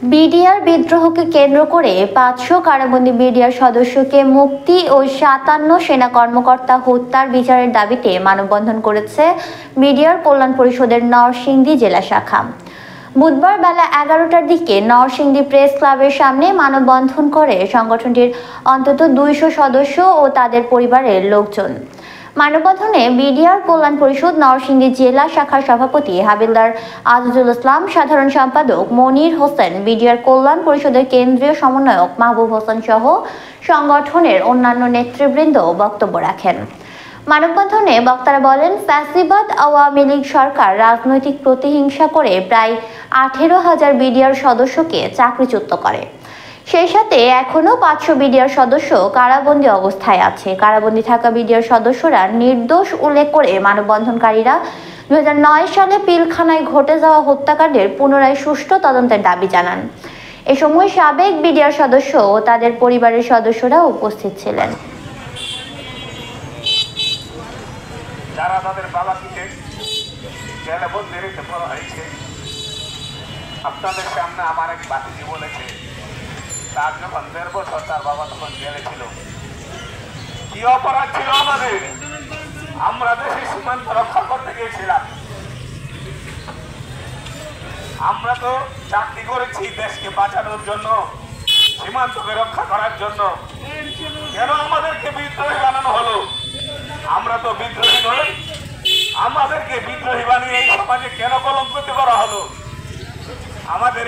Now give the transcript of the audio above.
BDR বিদ্রোহকে কেন্দ্র করে ৫০০ কারাবন্দী BDR সদস্যকে মুক্তি ও ৫৭ সেনা কর্মকর্তা হত্যার বিচারের দাবিতে মানববন্ধন করেছে বিডিআর কল্যাণ পরিষদের নরসিংদী জেলা শাখা। বুধবার বেলা ১১টার দিকে নরসিংদী প্রেস ক্লাবের সামনে মানববন্ধন করে সংগঠনটির অন্তত ২০০ সদস্য ও তাদের পরিবারের লোকজন। মানববন্ধনে বিডিআর কল্যাণ পরিষদ নরসিংদী জেলা শাখার সভাপতি হাবিলদার আজিজুল ইসলাম, সাধারণ সম্পাদক মনির হোসেন, বিডিআর কল্যাণ পরিষদের কেন্দ্রীয় সমন্বয়ক মাহবুব হোসেন সহ সংগঠনের অন্যান্য নেতৃবৃন্দ বক্তব্য রাখেন। মানববন্ধনে বক্তারা বলেন, ফ্যাসিবাদ আওয়ামী লীগ সরকার রাজনৈতিক প্রতিহিংসা করে প্রায় ১৮,০০০ বিডিআর সদস্যকে চাকরিচ্যুত করে। সেই সাথে এখনো ৫০০ বিডিআর সদস্য কারাবন্দী অবস্থায় আছে। কারাবন্দী থাকা বিডিআর সদস্যরা নির্দোষ উল্লেখ করে মানববন্ধনকারীরা ২০০৯ সালে পিলখানায় ঘটে যাওয়া হত্যাকাণ্ডের পুনরায় সুষ্ঠু তদন্তের দাবি জানান। এ সময় সাবেক বিডিআর সদস্য ও তাদের পরিবারের সদস্যরা উপস্থিত ছিলেন। যারা তাদের বাবাকে জেলে বন্দি রেখে বলা হয়েছে, আপনাদের সামনে আমার এক বাতিজি বলেছে তার যখন ১.৫ বছর তার বাবা তখন জেলে ছিল। কি অপরাধ ছিল আমাদের? আমরা দেশের সীমান্ত রক্ষা করতে গিয়েছিলাম। আমরা তো চাকরি করেছি দেশকে বাঁচানোর জন্য, সীমান্তকে রক্ষা করার জন্য। কেন আমাদেরকে বিদ্রোহী বানানো হলো? আমরা তো বিদ্রোহী নই। আমাদেরকে বিদ্রোহী বানিয়ে এই সমাজে কেন কলঙ্কিত করা হলো? আমাদের